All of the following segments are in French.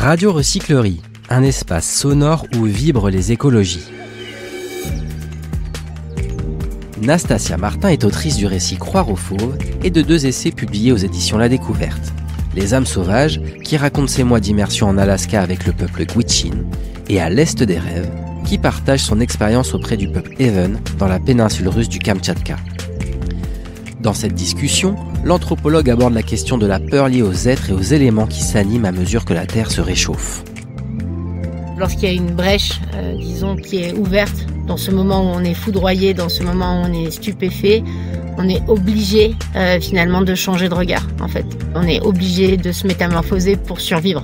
Radio Recyclerie, un espace sonore où vibrent les écologies. Nastasia Martin est autrice du récit Croire aux fauves et de 2 essais publiés aux éditions La Découverte. Les âmes sauvages, qui raconte ses mois d'immersion en Alaska avec le peuple Gwich'in, et À l'Est des rêves, qui partage son expérience auprès du peuple Even dans la péninsule russe du Kamtchatka. Dans cette discussion, l'anthropologue aborde la question de la peur liée aux êtres et aux éléments qui s'animent à mesure que la Terre se réchauffe. Lorsqu'il y a une brèche, qui est ouverte, dans ce moment où on est foudroyé, dans ce moment où on est stupéfait, on est obligé finalement de changer de regard, en fait. On est obligé de se métamorphoser pour survivre.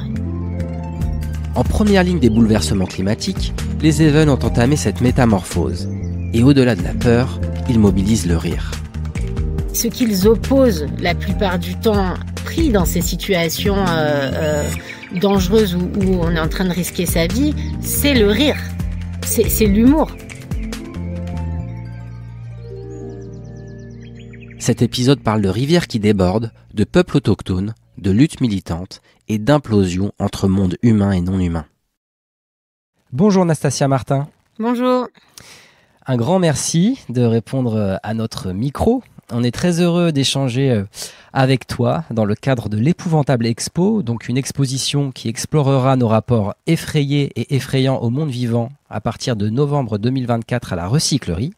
En première ligne des bouleversements climatiques, les Even ont entamé cette métamorphose. Et au-delà de la peur, ils mobilisent le rire. Ce qu'ils opposent la plupart du temps, pris dans ces situations dangereuses où on est en train de risquer sa vie, c'est le rire, c'est l'humour. Cet épisode parle de rivières qui débordent, de peuples autochtones, de luttes militantes et d'implosion entre monde humain et non humain. Bonjour Nastasia Martin. Bonjour. Un grand merci de répondre à notre micro. On est très heureux d'échanger avec toi dans le cadre de l'Épouvantable Expo, donc une exposition qui explorera nos rapports effrayés et effrayants au monde vivant à partir de novembre 2024 à la Recyclerie.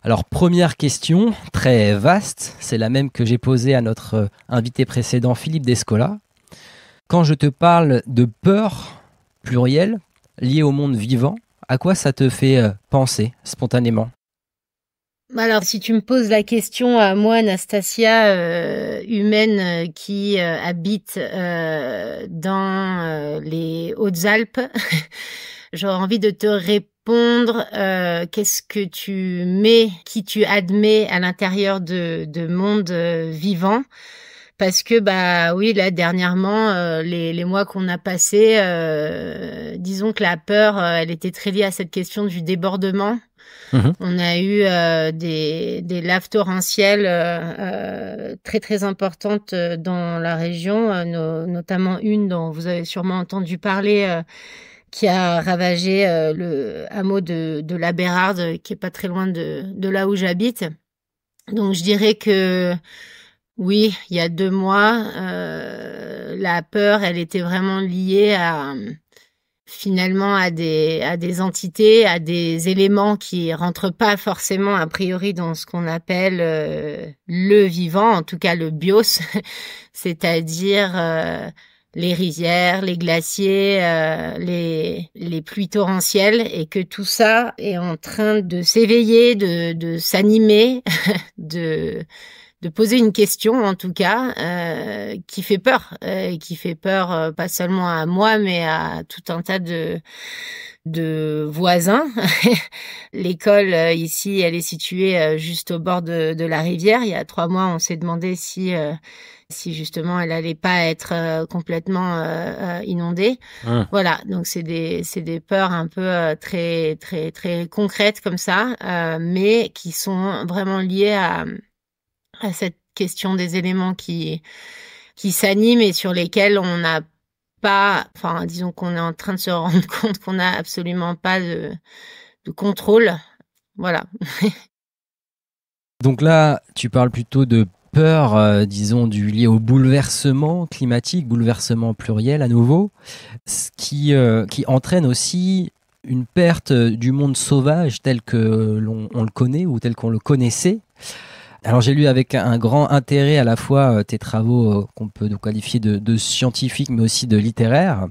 Alors, première question, très vaste, c'est la même que j'ai posée à notre invité précédent, Philippe Descola. Quand je te parle de peur plurielle liée au monde vivant, à quoi ça te fait penser spontanément ? Alors, si tu me poses la question à moi, Nastasia, humaine qui habite dans les Hautes-Alpes, j'aurais envie de te répondre qu'est-ce que tu mets, qui tu admets à l'intérieur de monde vivant. Parce que oui, là dernièrement, les mois qu'on a passés, disons que la peur, elle était très liée à cette question du débordement. On a eu des laves torrentielles très très importantes dans la région, notamment une dont vous avez sûrement entendu parler, qui a ravagé le hameau de la Bérarde, qui est pas très loin de là où j'habite. Donc je dirais que oui, il y a 2 mois, la peur, elle était vraiment liée finalement à des entités, à des éléments qui rentrent pas forcément a priori dans ce qu'on appelle le vivant, en tout cas le bios, c'est-à-dire les rizières, les glaciers, les pluies torrentielles, et que tout ça est en train de s'éveiller, de s'animer, de poser une question, en tout cas, qui fait peur pas seulement à moi, mais à tout un tas de voisins. L'école ici, elle est située juste au bord de la rivière. Il y a 3 mois, on s'est demandé si justement elle allait pas être complètement inondée. Voilà, donc c'est des peurs un peu très très très concrètes comme ça, mais qui sont vraiment liées à cette question des éléments qui s'animent et sur lesquels on n'a pas, disons qu'on est en train de se rendre compte qu'on n'a absolument pas de contrôle. Voilà. Donc là, tu parles plutôt de peur, liée au bouleversement climatique, bouleversement pluriel à nouveau, ce qui entraîne aussi une perte du monde sauvage tel que on le connaît ou tel qu'on le connaissait. Alors j'ai lu avec un grand intérêt à la fois tes travaux qu'on peut qualifier de scientifiques mais aussi de littéraires,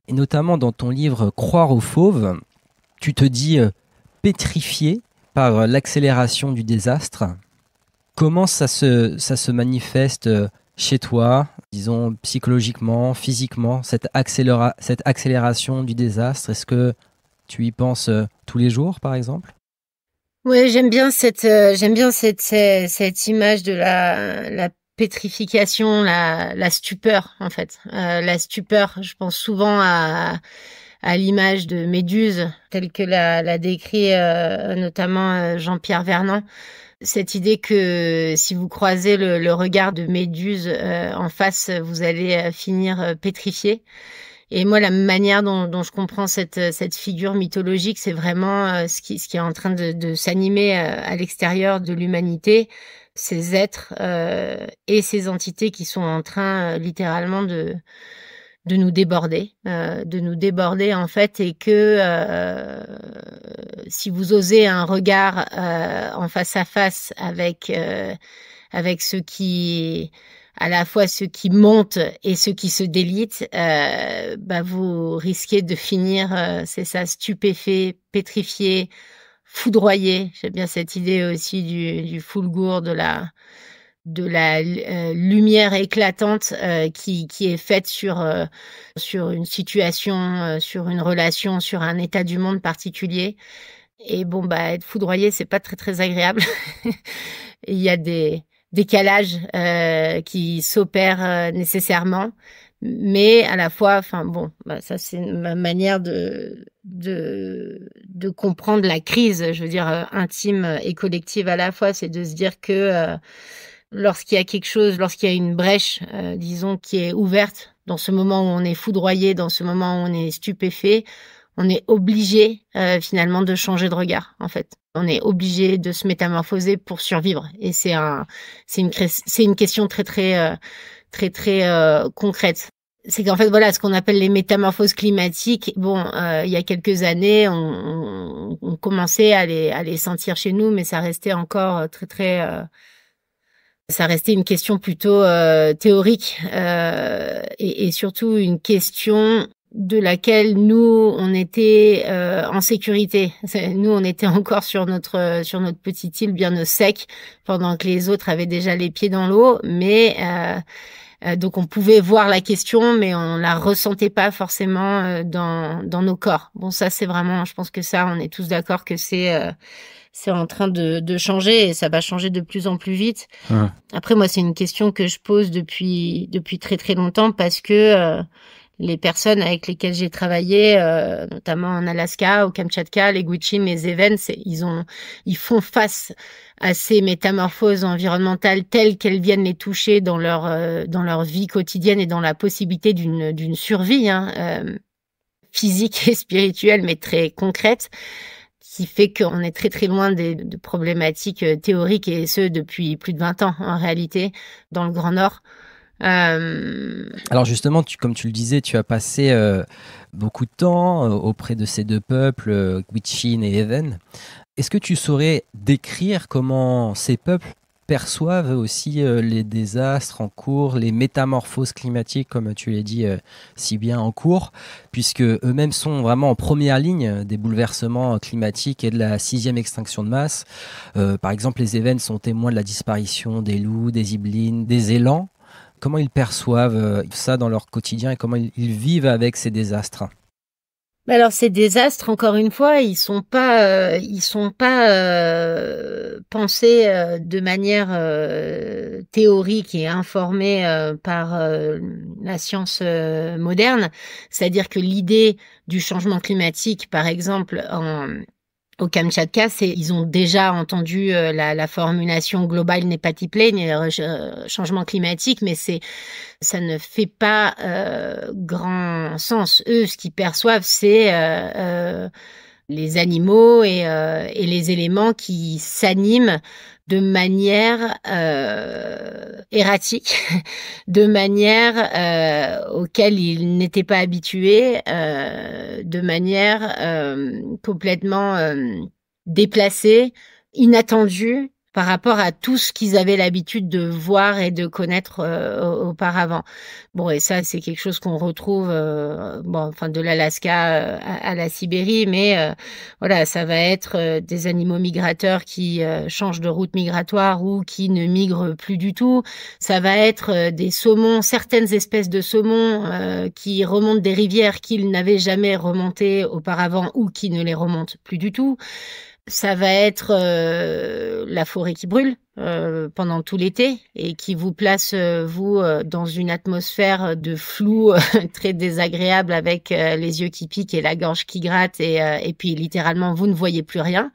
et notamment dans ton livre Croire aux fauves, tu te dis pétrifié par l'accélération du désastre. Comment ça se manifeste chez toi, disons psychologiquement, physiquement, cette accélération du désastre? Est-ce que tu y penses tous les jours par exemple ? Oui, j'aime bien cette image de la pétrification, la stupeur en fait. La stupeur, je pense souvent à l'image de Méduse telle que l'a décrit notamment Jean-Pierre Vernant Cette idée que si vous croisez le regard de Méduse en face, vous allez finir pétrifié. Et moi, la manière dont je comprends cette figure mythologique, c'est vraiment ce qui est en train de s'animer à l'extérieur de l'humanité, ces êtres et ces entités qui sont en train littéralement de nous déborder en fait, et que si vous osez un regard en face à face avec ce qui à la fois ceux qui montent et ceux qui se délitent, vous risquez de finir, c'est ça, stupéfait, pétrifié, foudroyé. J'aime bien cette idée aussi du fulgure, de la lumière éclatante qui est faite sur une situation, sur une relation, sur un état du monde particulier. Et bon, être foudroyé, c'est pas très très agréable. Il y a des décalages qui s'opèrent nécessairement, mais à la fois, ça c'est ma manière de comprendre la crise, je veux dire intime et collective à la fois, c'est de se dire que lorsqu'il y a quelque chose, lorsqu'il y a une brèche, disons, qui est ouverte, dans ce moment où on est foudroyé, dans ce moment où on est stupéfait, on est obligé finalement de changer de regard, en fait. On est obligé de se métamorphoser pour survivre. Et c'est une question très concrète. C'est qu'en fait, voilà, ce qu'on appelle les métamorphoses climatiques, il y a quelques années, on commençait à les sentir chez nous, mais ça restait encore ça restait une question plutôt théorique et surtout une question de laquelle nous on était en sécurité. Nous on était encore sur notre petite île bien au sec pendant que les autres avaient déjà les pieds dans l'eau, mais donc on pouvait voir la question, mais on la ressentait pas forcément dans nos corps. Bon, ça c'est vraiment, je pense que ça on est tous d'accord que c'est en train de changer, et ça va changer de plus en plus vite. Après, moi, c'est une question que je pose depuis très très longtemps, parce que les personnes avec lesquelles j'ai travaillé, notamment en Alaska, au Kamtchatka, les Gwich'in, les Even, ils font face à ces métamorphoses environnementales telles qu'elles viennent les toucher dans leur vie quotidienne et dans la possibilité d'une survie physique et spirituelle, mais très concrète, qui fait qu'on est très très loin de problématiques théoriques, et ce depuis plus de 20 ans en réalité, dans le Grand Nord. Alors justement, comme tu le disais, tu as passé beaucoup de temps auprès de ces deux peuples, Gwich'in et Even. Est-ce que tu saurais décrire comment ces peuples perçoivent aussi les désastres en cours, les métamorphoses climatiques, comme tu l'as dit si bien, en cours, puisque eux-mêmes sont vraiment en première ligne des bouleversements climatiques et de la 6e extinction de masse. Par exemple, les Even sont témoins de la disparition des loups, des iblines, des élans. Comment ils perçoivent ça dans leur quotidien et comment ils vivent avec ces désastres? Alors ces désastres, encore une fois, ils sont pas pensés de manière théorique et informée par la science moderne. C'est-à-dire que l'idée du changement climatique, par exemple, au Kamtchatka, ils ont déjà entendu la formulation Global Nepatiplane, changement climatique, mais ça ne fait pas grand sens. Eux, ce qu'ils perçoivent, c'est les animaux et les éléments qui s'animent de manière erratique, de manière auquel ils n'étaient pas habitués, de manière complètement déplacée, inattendue par rapport à tout ce qu'ils avaient l'habitude de voir et de connaître auparavant. Bon, et ça, c'est quelque chose qu'on retrouve de l'Alaska à la Sibérie, mais voilà, ça va être des animaux migrateurs qui changent de route migratoire ou qui ne migrent plus du tout. Ça va être des saumons, certaines espèces de saumons qui remontent des rivières qu'ils n'avaient jamais remontées auparavant ou qui ne les remontent plus du tout. Ça va être la forêt qui brûle pendant tout l'été et qui vous place, vous, dans une atmosphère de flou très désagréable, avec les yeux qui piquent et la gorge qui gratte, et puis littéralement, vous ne voyez plus rien.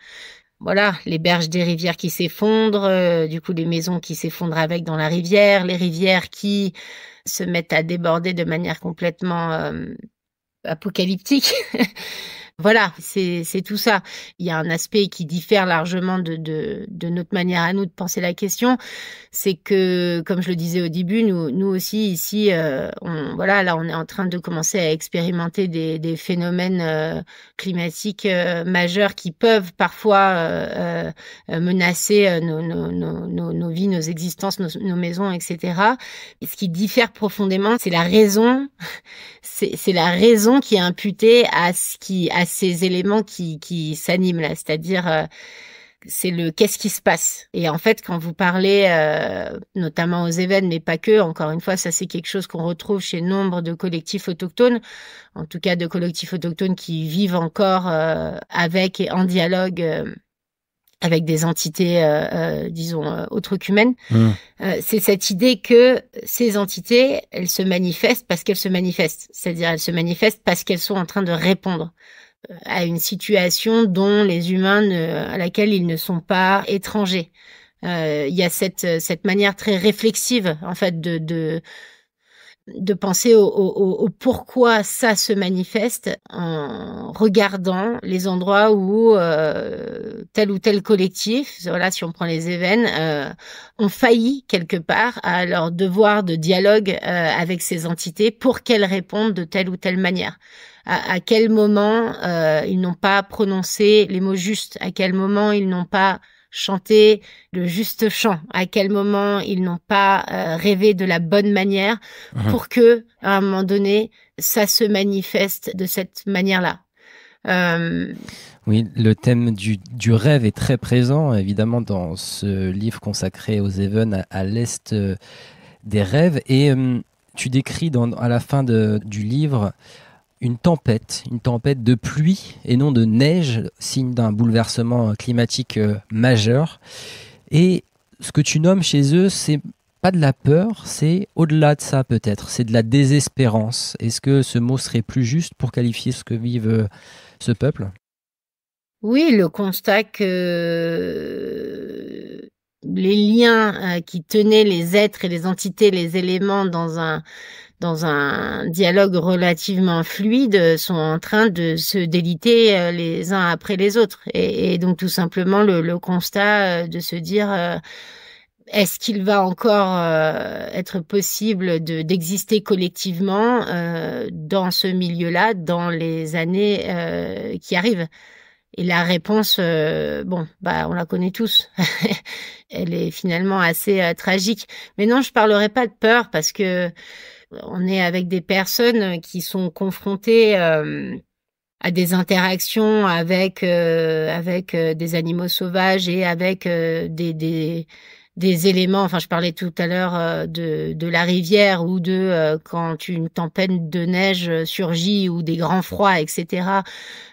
voilà, les berges des rivières qui s'effondrent, du coup les maisons qui s'effondrent avec dans la rivière, les rivières qui se mettent à déborder de manière complètement apocalyptique. Voilà, c'est tout ça. Il y a un aspect qui diffère largement de notre manière à nous de penser la question, c'est que, comme je le disais au début, nous aussi ici, voilà, là on est en train de commencer à expérimenter des phénomènes climatiques majeurs qui peuvent parfois menacer nos vies, nos existences, nos maisons, etc. Et ce qui diffère profondément, c'est la raison. C'est la raison qui est imputée à ces éléments qui s'animent là, c'est-à-dire c'est le qu'est-ce qui se passe. Et en fait, quand vous parlez notamment aux événements, mais pas que, encore une fois, ça c'est quelque chose qu'on retrouve chez nombre de collectifs autochtones, en tout cas de collectifs autochtones qui vivent encore avec et en dialogue avec des entités, disons, autres qu'humaines. C'est cette idée que ces entités, elles se manifestent parce qu'elles se manifestent. C'est-à-dire, elles se manifestent parce qu'elles sont en train de répondre à une situation dont les humains, à laquelle ils ne sont pas étrangers. Il y a cette manière très réflexive, en fait, de penser au pourquoi ça se manifeste en regardant les endroits où tel ou tel collectif, voilà, si on prend les événements, ont failli quelque part à leur devoir de dialogue avec ces entités pour qu'elles répondent de telle ou telle manière. À quel moment ils n'ont pas prononcé les mots justes, à quel moment ils n'ont pas chanter le juste chant, à quel moment ils n'ont pas rêvé de la bonne manière pour que, à un moment donné, ça se manifeste de cette manière-là. Oui, le thème du rêve est très présent, évidemment, dans ce livre consacré aux Even à l'est des rêves. Et tu décris à la fin du livre une tempête de pluie et non de neige, signe d'un bouleversement climatique majeur. Et ce que tu nommes chez eux, c'est pas de la peur, c'est au-delà de ça peut-être, c'est de la désespérance. Est-ce que ce mot serait plus juste pour qualifier ce que vivent ce peuple ? Oui, le constat que les liens qui tenaient les êtres et les entités, les éléments dans un dialogue relativement fluide sont en train de se déliter les uns après les autres. Et donc tout simplement le constat de se dire est-ce qu'il va encore être possible d'exister collectivement dans ce milieu-là dans les années qui arrivent? Et la réponse, on la connaît tous. Elle est finalement assez tragique. Mais non, je parlerai pas de peur parce que on est avec des personnes qui sont confrontées à des interactions avec des animaux sauvages et avec des éléments. Enfin, je parlais tout à l'heure de la rivière ou quand une tempête de neige surgit ou des grands froids, etc.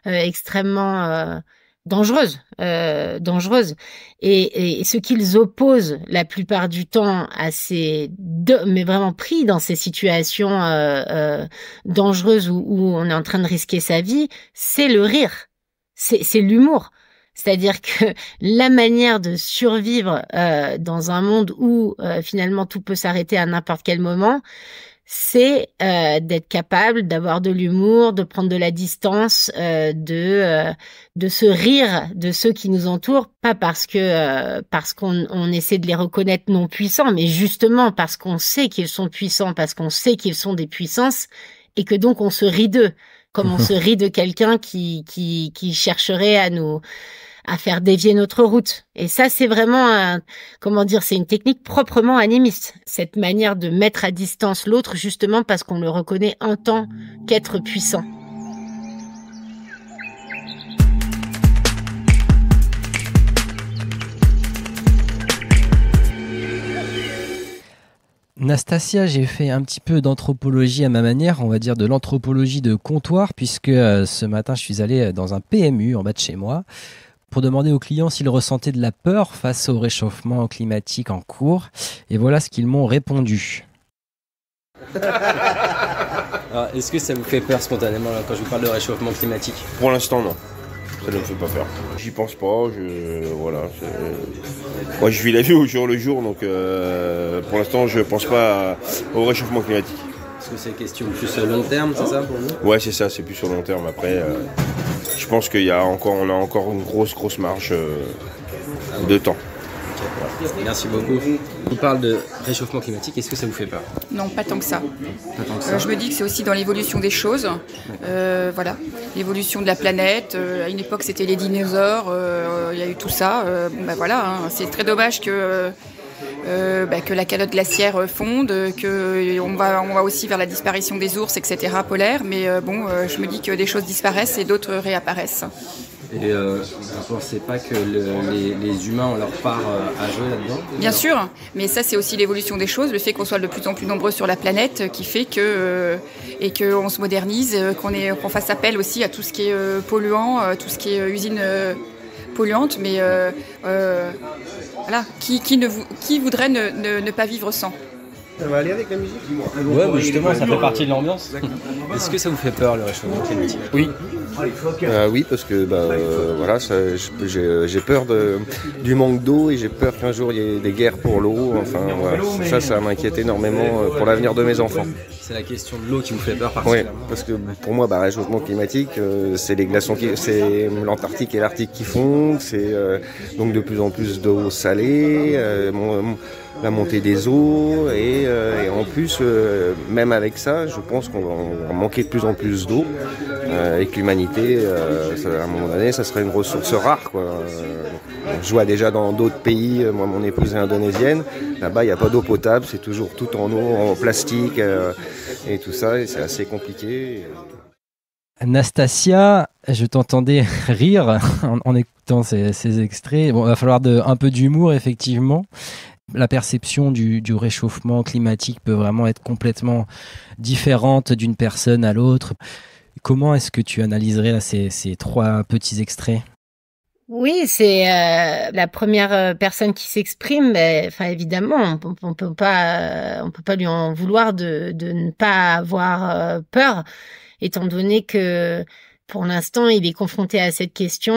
Extrêmement dangereuses. Et ce qu'ils opposent la plupart du temps à mais vraiment pris dans ces situations dangereuses où on est en train de risquer sa vie, c'est le rire, c'est l'humour. C'est-à-dire que la manière de survivre dans un monde où finalement tout peut s'arrêter à n'importe quel moment, c'est d'être capable d'avoir de l'humour, de prendre de la distance, de se rire de ceux qui nous entourent, pas parce qu'on essaie de les reconnaître non puissants, mais justement parce qu'on sait qu'ils sont puissants, parce qu'on sait qu'ils sont des puissances, et que donc on se rit d'eux, comme on se rit de quelqu'un qui chercherait à faire dévier notre route. Et ça, c'est vraiment c'est une technique proprement animiste. Cette manière de mettre à distance l'autre, justement parce qu'on le reconnaît en tant qu'être puissant. Nastasia, j'ai fait un petit peu d'anthropologie à ma manière, on va dire de l'anthropologie de comptoir, puisque ce matin, je suis allé dans un PMU en bas de chez moi pour demander aux clients s'ils ressentaient de la peur face au réchauffement climatique en cours. Et voilà ce qu'ils m'ont répondu. Alors, est-ce que ça vous fait peur spontanément là, quand je vous parle de réchauffement climatique ? Pour l'instant, non. Ça ne me fait pas peur. J'y pense pas, voilà. Moi, je vis la vie au jour le jour, donc pour l'instant, je pense pas au réchauffement climatique. Est-ce que c'est question plus à long terme, c'est ça pour vous? Ouais, c'est ça, c'est plus sur long terme. Après, je pense qu'on a encore une grosse marge de temps. Merci beaucoup. On parle de réchauffement climatique, est-ce que ça vous fait peur? Non, pas tant que ça. Pas tant que ça. Je me dis que c'est aussi dans l'évolution des choses. Voilà, l'évolution de la planète. À une époque, c'était les dinosaures. Il y a eu tout ça. Voilà, hein. C'est très dommage que la calotte glaciaire fonde, qu'on va aussi vers la disparition des ours, etc. polaires. Mais je me dis que des choses disparaissent et d'autres réapparaissent. Et vous ne pensez pas que les humains ont leur part à jouer là-dedans? Bien sûr, mais ça c'est aussi l'évolution des choses, le fait qu'on soit de plus en plus nombreux sur la planète qui fait qu'on se modernise, qu'on fasse appel aussi à tout ce qui est polluant, tout ce qui est usine polluante, mais voilà, qui voudrait ne pas vivre sans? Ça va aller avec la musique? Ouais, mais justement, ça fait partie de l'ambiance. Est-ce que ça vous fait peur, le réchauffement climatique? Oui. Oui, parce que voilà, j'ai peur du manque d'eau et j'ai peur qu'un jour il y ait des guerres pour l'eau. Enfin, voilà. Ça m'inquiète énormément pour l'avenir de mes enfants. C'est la question de l'eau qui vous fait peur particulièrement? Oui, parce que pour moi, réchauffement climatique, c'est les glaçons, c'est l'Antarctique et l'Arctique qui fondent, c'est donc de plus en plus d'eau salée. La montée des eaux et en plus même avec ça je pense qu'on va manquer de plus en plus d'eau et que l'humanité à un moment donné ça serait une ressource rare quoi. Je vois déjà dans d'autres pays, moi mon épouse est indonésienne, là-bas il n'y a pas d'eau potable, c'est toujours tout en eau, en plastique et tout ça et c'est assez compliqué. Nastasia, je t'entendais rire en écoutant ces extraits. Bon, il va falloir un peu d'humour effectivement. La perception du réchauffement climatique peut vraiment être complètement différente d'une personne à l'autre. Comment est-ce que tu analyserais là, ces 3 petits extraits? Oui, c'est la première personne qui s'exprime. Enfin, évidemment, on peut pas lui en vouloir de ne pas avoir peur, étant donné que pour l'instant, il est confronté à cette question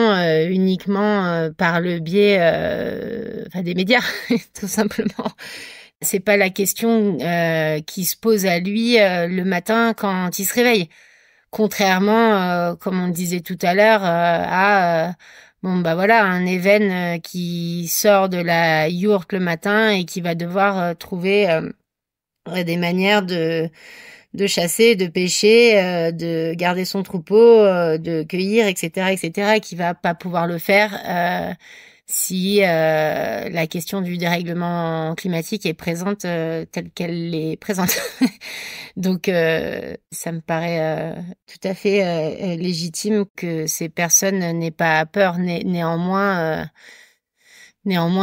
uniquement par le biais des médias, tout simplement. C'est pas la question qui se pose à lui le matin quand il se réveille. Contrairement, comme on le disait tout à l'heure, à un événement qui sort de la yourte le matin et qui va devoir trouver des manières de chasser, de pêcher, de garder son troupeau, de cueillir, etc., qui va pas pouvoir le faire si la question du dérèglement climatique est présente telle qu'elle est présente. Donc, ça me paraît tout à fait légitime que ces personnes n'aient pas peur. Néanmoins,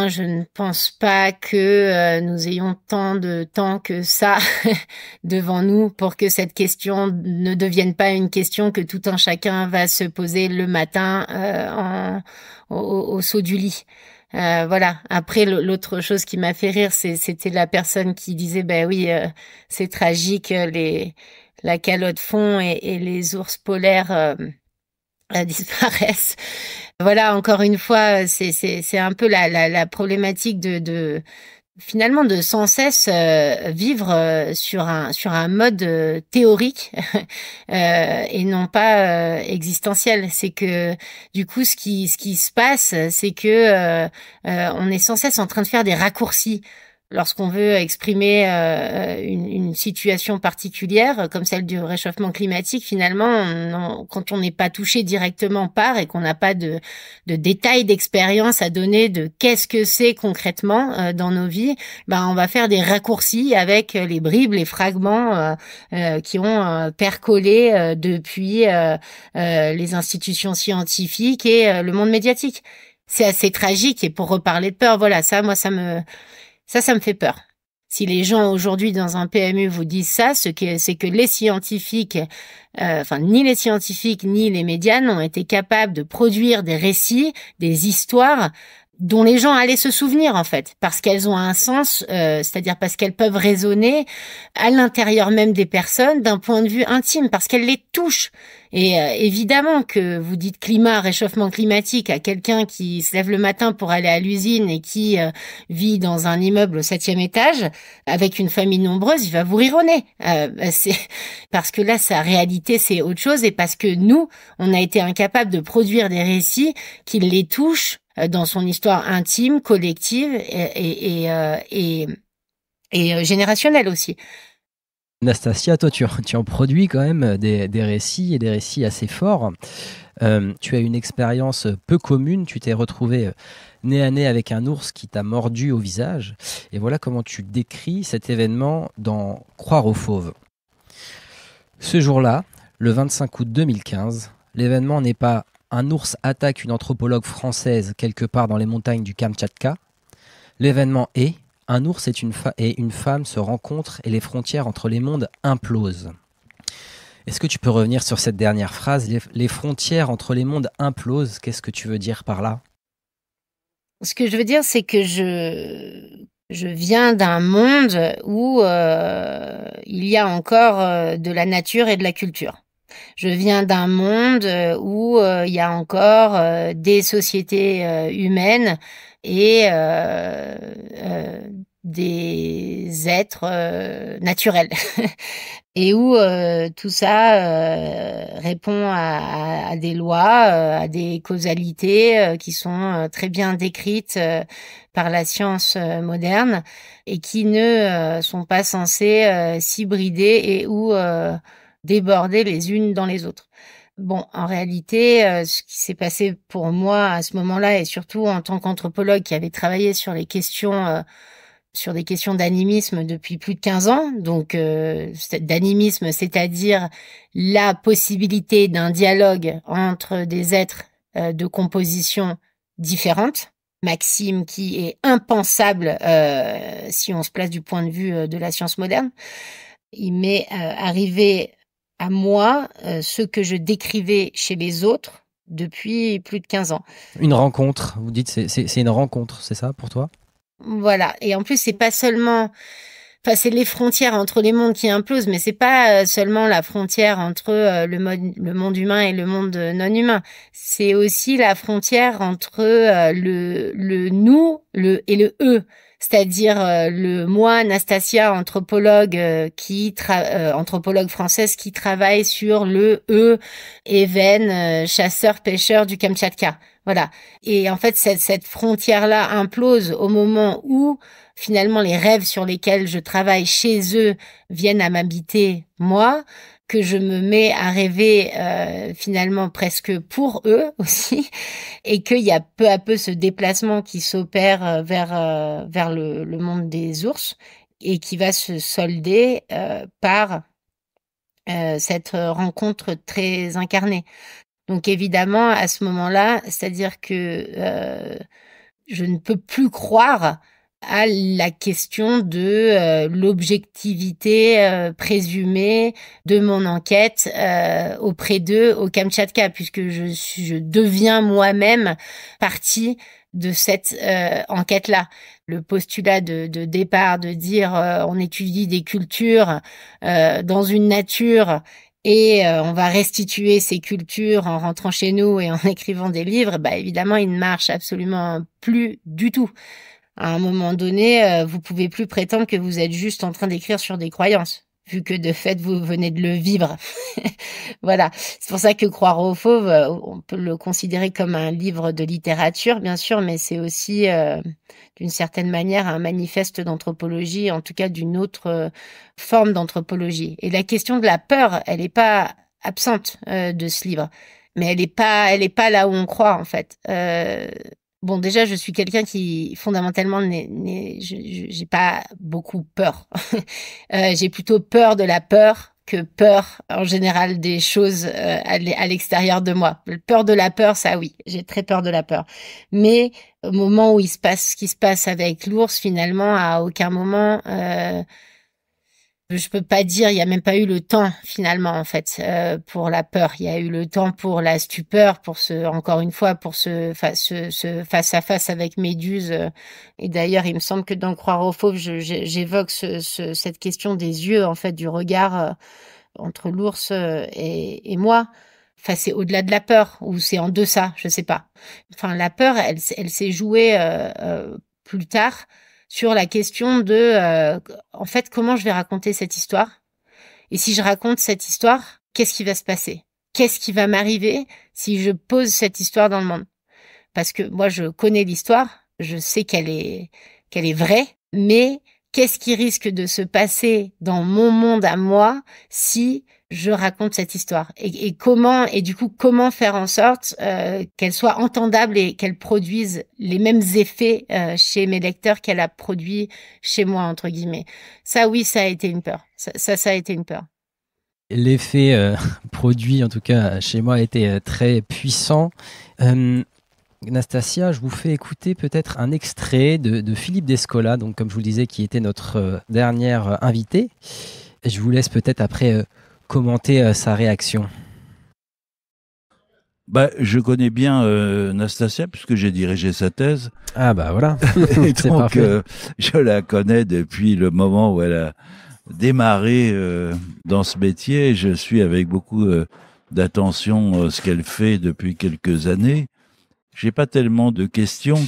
je ne pense pas que nous ayons tant de temps que ça devant nous pour que cette question ne devienne pas une question que tout un chacun va se poser le matin au saut du lit. Voilà. Après, l'autre chose qui m'a fait rire, c'était la personne qui disait, oui, c'est tragique, la calotte fond et les ours polaires disparaissent. Voilà, encore une fois, c'est un peu la problématique finalement de sans cesse vivre sur un mode théorique et non pas existentiel. C'est que du coup ce qui se passe, c'est que on est sans cesse en train de faire des raccourcis. Lorsqu'on veut exprimer une situation particulière, comme celle du réchauffement climatique, finalement, quand on n'est pas touché directement par et qu'on n'a pas de détails d'expérience à donner de qu'est-ce que c'est concrètement dans nos vies, on va faire des raccourcis avec les bribes, les fragments qui ont percolé depuis les institutions scientifiques et le monde médiatique. C'est assez tragique et pour reparler de peur, voilà, ça me fait peur. Si les gens aujourd'hui dans un PMU vous disent ça, c'est que les scientifiques, ni les scientifiques ni les médias n'ont été capables de produire des récits, des histoires dont les gens allaient se souvenir en fait, parce qu'elles ont un sens, c'est-à-dire parce qu'elles peuvent résonner à l'intérieur même des personnes d'un point de vue intime, parce qu'elles les touchent. Et évidemment que vous dites climat, réchauffement climatique à quelqu'un qui se lève le matin pour aller à l'usine et qui vit dans un immeuble au 7e étage avec une famille nombreuse, il va vous rire au nez. C'est parce que là, sa réalité, c'est autre chose, et parce que nous, on a été incapables de produire des récits qui les touchent dans son histoire intime, collective et générationnelle aussi. Nastasia, toi, tu en produis quand même des récits et des récits assez forts. Tu as une expérience peu commune. Tu t'es retrouvé nez à nez avec un ours qui t'a mordu au visage. Et voilà comment tu décris cet événement dans Croire aux fauves. Ce jour-là, le 25 août 2015, l'événement n'est pas un ours attaque une anthropologue française quelque part dans les montagnes du Kamtchatka. L'événement est un ours et une femme se rencontrent et les frontières entre les mondes implosent. Est-ce que tu peux revenir sur cette dernière phrase, les frontières entre les mondes implosent? Qu'est-ce que tu veux dire par là? Ce que je veux dire, c'est que je viens d'un monde où il y a encore de la nature et de la culture. Je viens d'un monde où il y a encore des sociétés humaines et des êtres naturels. Et où tout ça répond à des lois, à des causalités qui sont très bien décrites par la science moderne et qui ne sont pas censées s'hybrider et ou déborder les unes dans les autres. Bon, en réalité, ce qui s'est passé pour moi à ce moment-là, et surtout en tant qu'anthropologue qui avait travaillé sur les questions sur des questions d'animisme depuis plus de 15 ans, donc d'animisme, c'est-à-dire la possibilité d'un dialogue entre des êtres de composition différente, maxime qui est impensable si on se place du point de vue de la science moderne. Il m'est arrivé à moi ce que je décrivais chez les autres depuis plus de 15 ans. Une rencontre, vous dites c'est une rencontre, c'est ça pour toi? Voilà. Et en plus, c'est pas seulement, enfin, c'est les frontières entre les mondes qui implosent, mais c'est pas seulement la frontière entre le monde humain et le monde non humain. C'est aussi la frontière entre le nous, et le eux. C'est-à-dire le moi, Nastasia, anthropologue anthropologue française qui travaille sur le Even, chasseur-pêcheur du Kamtchatka. Voilà. Et en fait, cette frontière-là implose au moment où finalement les rêves sur lesquels je travaille chez eux viennent à m'habiter moi, que je me mets à rêver finalement presque pour eux aussi, et qu'il y a peu à peu ce déplacement qui s'opère vers le monde des ours et qui va se solder par cette rencontre très incarnée. Donc évidemment, à ce moment-là, c'est-à-dire que je ne peux plus croire à la question de l'objectivité présumée de mon enquête auprès d'eux au Kamtchatka, puisque je deviens moi-même partie de cette enquête-là. Le postulat de départ de dire on étudie des cultures dans une nature et on va restituer ces cultures en rentrant chez nous et en écrivant des livres, bah évidemment, il ne marche absolument plus du tout. À un moment donné, vous pouvez plus prétendre que vous êtes juste en train d'écrire sur des croyances, vu que de fait, vous venez de le vivre. Voilà. C'est pour ça que Croire aux fauves, on peut le considérer comme un livre de littérature, bien sûr, mais c'est aussi, d'une certaine manière, un manifeste d'anthropologie, en tout cas d'une autre forme d'anthropologie. Et la question de la peur, elle n'est pas absente de ce livre, mais elle est pas là où on croit, en fait. Bon, déjà, je suis quelqu'un qui, fondamentalement, j'ai pas beaucoup peur. J'ai plutôt peur de la peur que peur, en général, des choses à l'extérieur de moi. Peur de la peur, ça, oui, j'ai très peur de la peur. Mais au moment où il se passe ce qui se passe avec l'ours, finalement, à aucun moment, Je peux pas dire, il y a même pas eu le temps finalement en fait pour la peur. Il y a eu le temps pour la stupeur, encore une fois, pour ce face à face avec Méduse. Et d'ailleurs, il me semble que dans Croire aux fauves, j'évoque cette question des yeux en fait, du regard entre l'ours et moi. Enfin, c'est au-delà de la peur ou c'est en deçà, je sais pas. Enfin, la peur, elle s'est jouée plus tard sur la question de, en fait, comment je vais raconter cette histoire. Et si je raconte cette histoire, qu'est-ce qui va se passer? Qu'est-ce qui va m'arriver si je pose cette histoire dans le monde? Parce que moi, je connais l'histoire, je sais qu'elle est vraie, mais qu'est-ce qui risque de se passer dans mon monde à moi si je raconte cette histoire et comment faire en sorte qu'elle soit entendable et qu'elle produise les mêmes effets chez mes lecteurs qu'elle a produit chez moi entre guillemets. Ça oui, ça a été une peur. Ça a été une peur. L'effet produit en tout cas chez moi a été très puissant. Nastasia, je vous fais écouter peut-être un extrait de Philippe Descola, donc comme je vous le disais, qui était notre dernière invitée. Et je vous laisse peut-être après commenter sa réaction. Je connais bien Nastasia puisque j'ai dirigé sa thèse. Ah bah voilà, c'est donc je la connais depuis le moment où elle a démarré dans ce métier. Je suis avec beaucoup d'attention ce qu'elle fait depuis quelques années. J'ai pas tellement de questions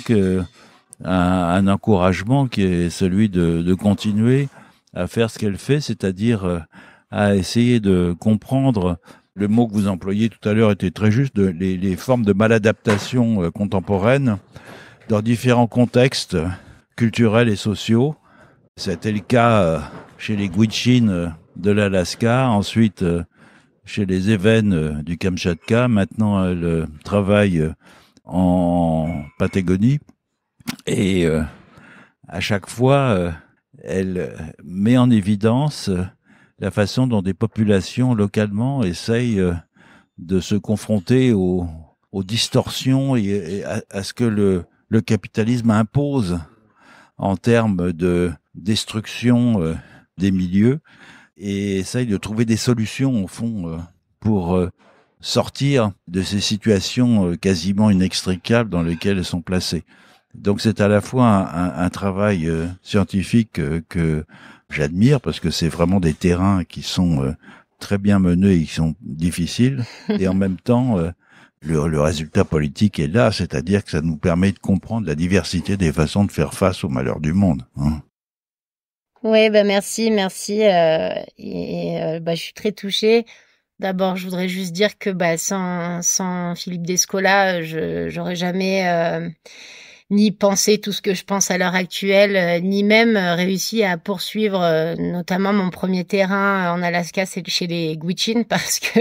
un encouragement qui est celui de continuer à faire ce qu'elle fait, c'est-à-dire à essayer de comprendre. Le mot que vous employiez tout à l'heure était très juste, les formes de maladaptation contemporaines dans différents contextes culturels et sociaux. C'était le cas chez les Gwich'in de l'Alaska, ensuite chez les Évennes du Kamchatka. Maintenant, elle travaille en Patagonie et à chaque fois, elle met en évidence la façon dont des populations localement essayent de se confronter aux distorsions et à ce que le capitalisme impose en termes de destruction des milieux et essayent de trouver des solutions au fond pour sortir de ces situations quasiment inextricables dans lesquelles elles sont placées. Donc c'est à la fois un travail scientifique que j'admire parce que c'est vraiment des terrains qui sont très bien menés et qui sont difficiles et en même temps le résultat politique est là, c'est-à-dire que ça nous permet de comprendre la diversité des façons de faire face aux malheurs du monde. Oui, merci. Je suis très touchée. D'abord, je voudrais juste dire que sans Philippe Descola, j'aurais jamais ni pensé tout ce que je pense à l'heure actuelle, ni même réussi à poursuivre notamment mon premier terrain en Alaska, c'est chez les Gwich'in, parce que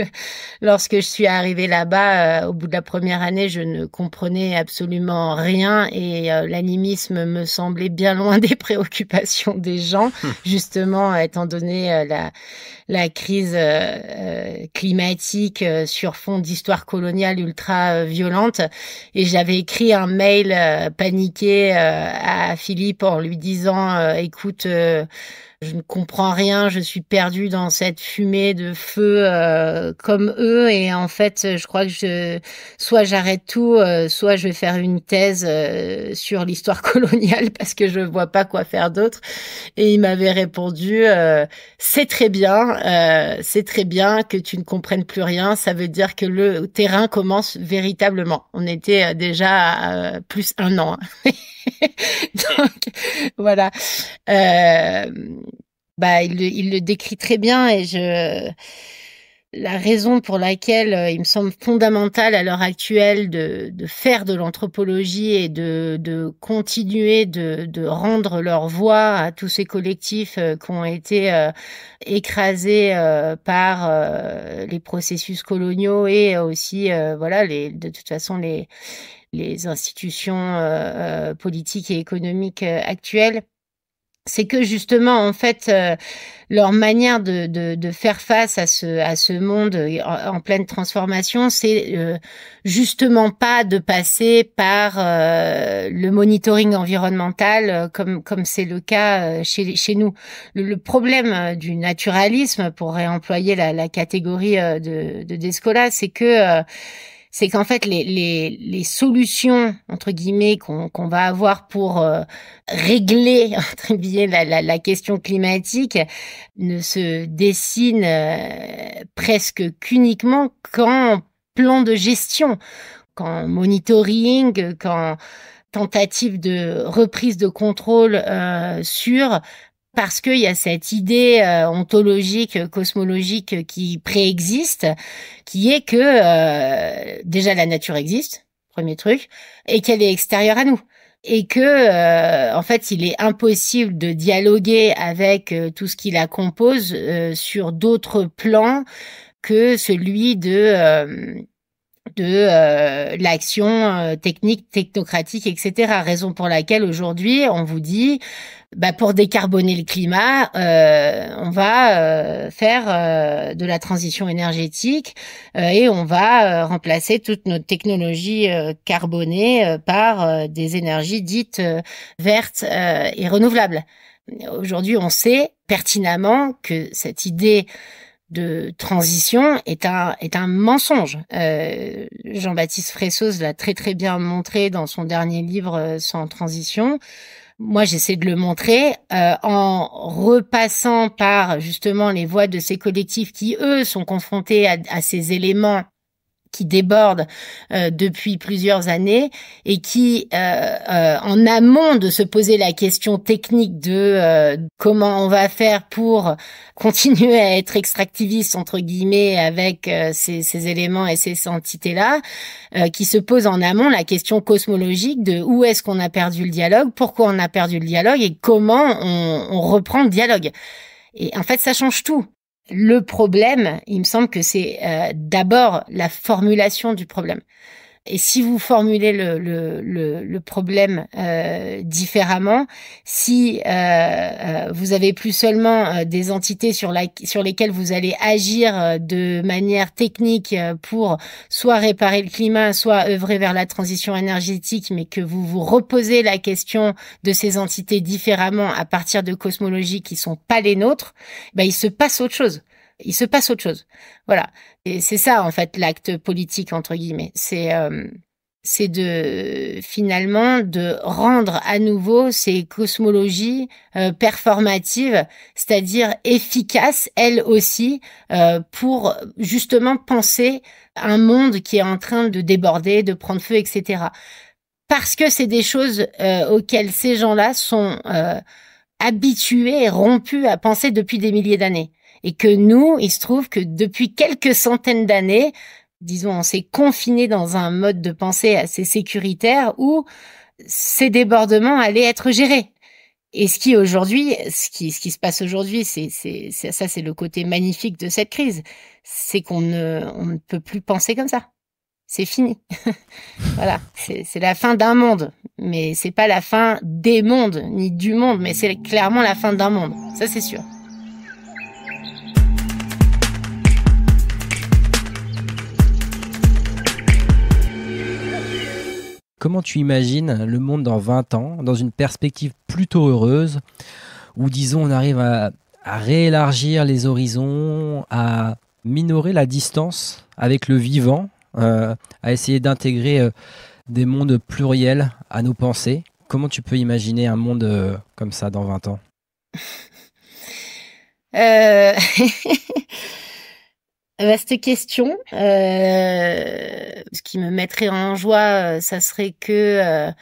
lorsque je suis arrivée là-bas, au bout de la première année, je ne comprenais absolument rien et l'animisme me semblait bien loin des préoccupations des gens, justement, étant donné la crise climatique sur fond d'histoire coloniale ultra violente. Et j'avais écrit un mail paniqué à Philippe en lui disant écoute, je ne comprends rien, je suis perdue dans cette fumée de feu comme eux et en fait je crois que soit j'arrête tout, soit je vais faire une thèse sur l'histoire coloniale parce que je vois pas quoi faire d'autre. Et il m'avait répondu c'est très bien que tu ne comprennes plus rien, ça veut dire que le terrain commence véritablement. On était déjà à plus 1 an. Donc voilà. Il le décrit très bien et la raison pour laquelle il me semble fondamental à l'heure actuelle de faire de l'anthropologie et de continuer de rendre leur voix à tous ces collectifs qui ont été écrasés par les processus coloniaux et aussi de toute façon les institutions politiques et économiques actuelles. c'est que justement, en fait, leur manière de faire face à ce monde en pleine transformation, c'est justement pas de passer par le monitoring environnemental comme c'est le cas chez nous. Le problème du naturalisme, pour réemployer la catégorie de Descola, c'est qu'en fait les solutions entre guillemets qu'on va avoir pour régler entre guillemets la question climatique ne se dessinent presque qu'uniquement qu'en plan de gestion, qu'en monitoring, qu'en tentative de reprise de contrôle parce qu'il y a cette idée ontologique, cosmologique qui préexiste, qui est que déjà la nature existe, premier truc, et qu'elle est extérieure à nous. Et que en fait, il est impossible de dialoguer avec tout ce qui la compose sur d'autres plans que celui de l'action technique, technocratique, etc. Raison pour laquelle aujourd'hui, on vous dit, pour décarboner le climat, on va faire de la transition énergétique et on va remplacer toute notre technologie carbonée par des énergies dites vertes et renouvelables. Aujourd'hui, on sait pertinemment que cette idée de transition est un mensonge. Jean-Baptiste Fressoz l'a très très bien montré dans son dernier livre Sans transition. Moi, j'essaie de le montrer en repassant par justement les voix de ces collectifs qui, eux, sont confrontés à ces éléments qui débordent depuis plusieurs années et qui, en amont de se poser la question technique de comment on va faire pour continuer à être extractiviste entre guillemets avec ces éléments et ces entités-là, qui se posent en amont la question cosmologique de où est-ce qu'on a perdu le dialogue, pourquoi on a perdu le dialogue et comment on reprend le dialogue. Et en fait, ça change tout. Le problème, il me semble que c'est d'abord la formulation du problème. Et si vous formulez le problème différemment, si vous avez plus seulement des entités sur lesquelles vous allez agir de manière technique pour soit réparer le climat, soit œuvrer vers la transition énergétique, mais que vous vous reposez la question de ces entités différemment à partir de cosmologies qui sont pas les nôtres, il se passe autre chose. Voilà. Et c'est ça, en fait, l'acte politique, entre guillemets. C'est de, finalement, de rendre à nouveau ces cosmologies performatives, c'est-à-dire efficaces, elles aussi, pour justement penser un monde qui est en train de déborder, de prendre feu, etc. Parce que c'est des choses auxquelles ces gens-là sont habitués et rompus à penser depuis des milliers d'années. Et que nous, il se trouve que depuis quelques centaines d'années, disons, on s'est confiné dans un mode de pensée assez sécuritaire où ces débordements allaient être gérés. Et ce qui se passe aujourd'hui, c'est le côté magnifique de cette crise, c'est on ne peut plus penser comme ça. C'est fini. Voilà, c'est la fin d'un monde, mais c'est pas la fin des mondes ni du monde, mais c'est clairement la fin d'un monde. Ça, c'est sûr. Comment tu imagines le monde dans 20 ans, dans une perspective plutôt heureuse, où, disons, on arrive à réélargir les horizons, à minorer la distance avec le vivant, à essayer d'intégrer des mondes pluriels à nos pensées. Comment tu peux imaginer un monde comme ça dans 20 ans ? Vaste question. Ce qui me mettrait en joie, ça serait que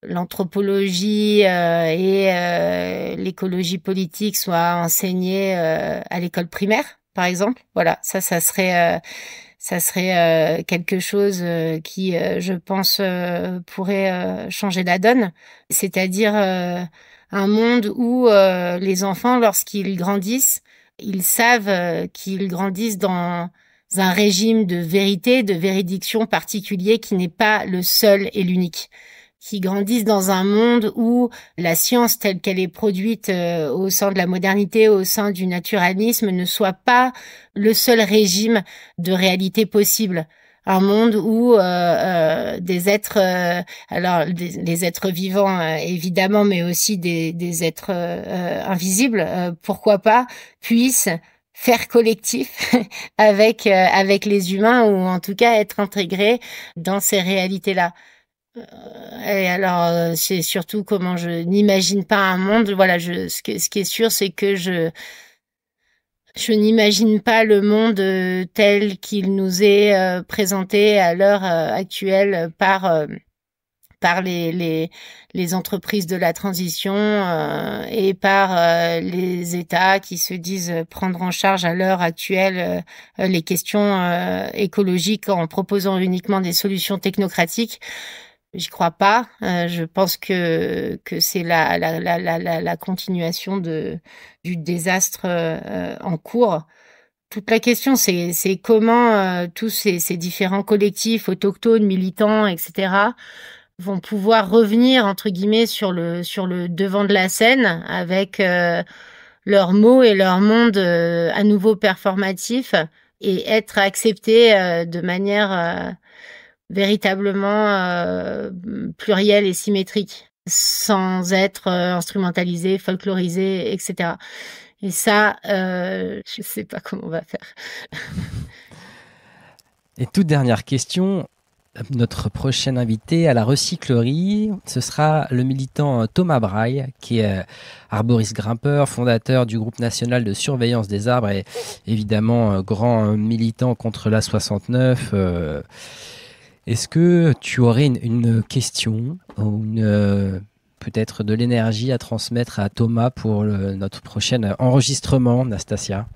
l'anthropologie et l'écologie politique soient enseignées à l'école primaire, par exemple. Voilà, ça serait quelque chose qui, je pense, pourrait changer la donne. C'est-à-dire un monde où les enfants, lorsqu'ils grandissent, ils savent qu'ils grandissent dans un régime de vérité, de véridiction particulier qui n'est pas le seul et l'unique. qui grandissent dans un monde où la science telle qu'elle est produite au sein de la modernité, au sein du naturalisme, ne soit pas le seul régime de réalité possible. Un monde où des êtres, les êtres vivants évidemment, mais aussi des êtres invisibles, pourquoi pas, puissent faire collectif avec les humains, ou en tout cas être intégrés dans ces réalités-là. Et alors, c'est surtout comment je n'imagine pas un monde. Voilà, ce qui est sûr, c'est que je n'imagine pas le monde tel qu'il nous est présenté à l'heure actuelle par les entreprises de la transition et par les États qui se disent prendre en charge à l'heure actuelle les questions écologiques en proposant uniquement des solutions technocratiques. J'y crois pas. Je pense que c'est la continuation du désastre en cours. Toute la question, c'est comment tous ces différents collectifs autochtones, militants, etc., vont pouvoir revenir entre guillemets sur le devant de la scène avec leurs mots et leur monde à nouveau performatif, et être acceptés de manière véritablement plurielle et symétrique, sans être instrumentalisé, folklorisé, etc. Et ça, je sais pas comment on va faire. Et toute dernière question, notre prochain invité à la recyclerie, ce sera le militant Thomas Braille, qui est arboriste grimpeur, fondateur du groupe national de surveillance des arbres et évidemment grand militant contre l'A69. Est-ce que tu aurais une question ou peut-être de l'énergie à transmettre à Thomas pour notre prochain enregistrement, Nastasia?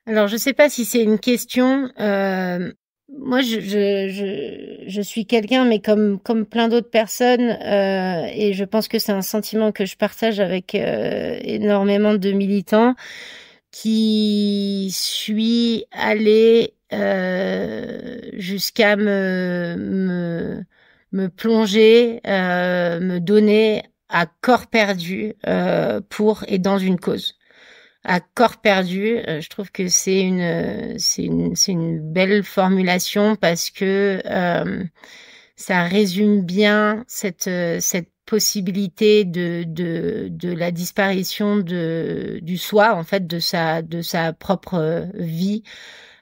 Alors, je sais pas si c'est une question. Moi, je suis quelqu'un, mais comme plein d'autres personnes, et je pense que c'est un sentiment que je partage avec énormément de militants, qui suis allé jusqu'à me plonger, me donner à corps perdu pour et dans une cause. À corps perdu, je trouve que c'est une belle formulation, parce que ça résume bien cette possibilité de la disparition du soi, en fait, de sa propre vie,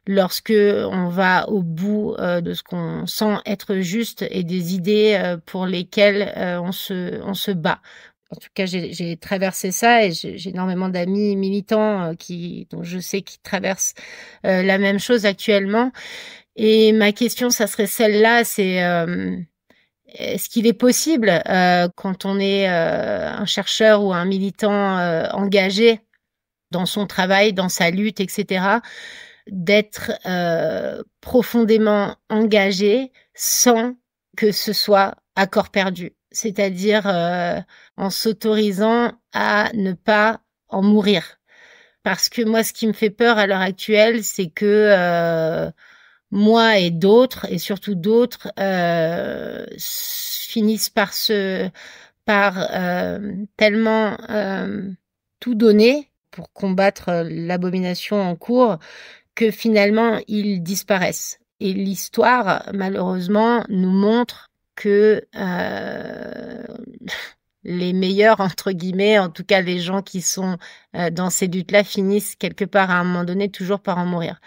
lorsque on va au bout de ce qu'on sent être juste et des idées pour lesquelles on se bat. En tout cas, j'ai traversé ça, et j'ai énormément d'amis militants dont je sais qu'ils traversent la même chose actuellement. Et ma question, ça serait celle-là, c'est est-ce qu'il est possible, quand on est un chercheur ou un militant engagé dans son travail, dans sa lutte, etc., d'être profondément engagé sans que ce soit à corps perdu, c'est-à-dire en s'autorisant à ne pas en mourir. Parce que moi, ce qui me fait peur à l'heure actuelle, c'est que moi et d'autres, et surtout d'autres, finissent par tellement tout donner pour combattre l'abomination en cours, que finalement ils disparaissent. Et l'histoire, malheureusement, nous montre que les meilleurs, entre guillemets, en tout cas les gens qui sont dans ces luttes-là, finissent quelque part à un moment donné toujours par en mourir.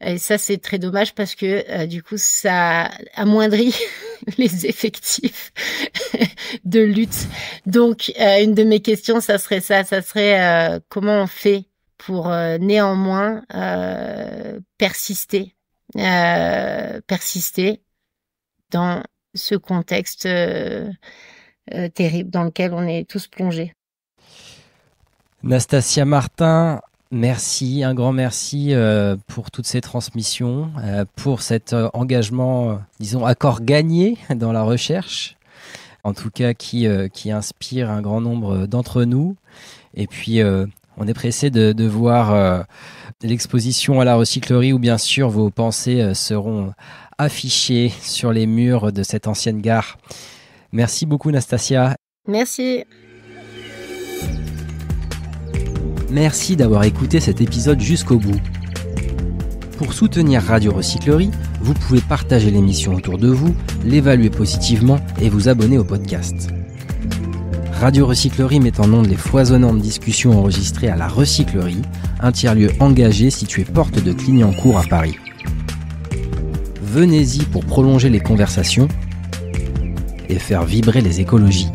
Et ça, c'est très dommage, parce que du coup, ça amoindrit les effectifs de lutte. Donc, une de mes questions, ça serait comment on fait pour néanmoins persister dans ce contexte terrible dans lequel on est tous plongés. Nastasia Martin, merci, un grand merci pour toutes ces transmissions, pour cet engagement, disons, à corps gagné dans la recherche, en tout cas qui inspire un grand nombre d'entre nous. Et puis, on est pressé de voir l'exposition à la recyclerie, où bien sûr vos pensées seront affichées sur les murs de cette ancienne gare. Merci beaucoup Nastasia. Merci. Merci d'avoir écouté cet épisode jusqu'au bout. Pour soutenir Radio Recyclerie, vous pouvez partager l'émission autour de vous, l'évaluer positivement et vous abonner au podcast. Radio Recyclerie met en onde les foisonnantes discussions enregistrées à la Recyclerie, un tiers-lieu engagé situé porte de Clignancourt à Paris. Venez-y pour prolonger les conversations et faire vibrer les écologies.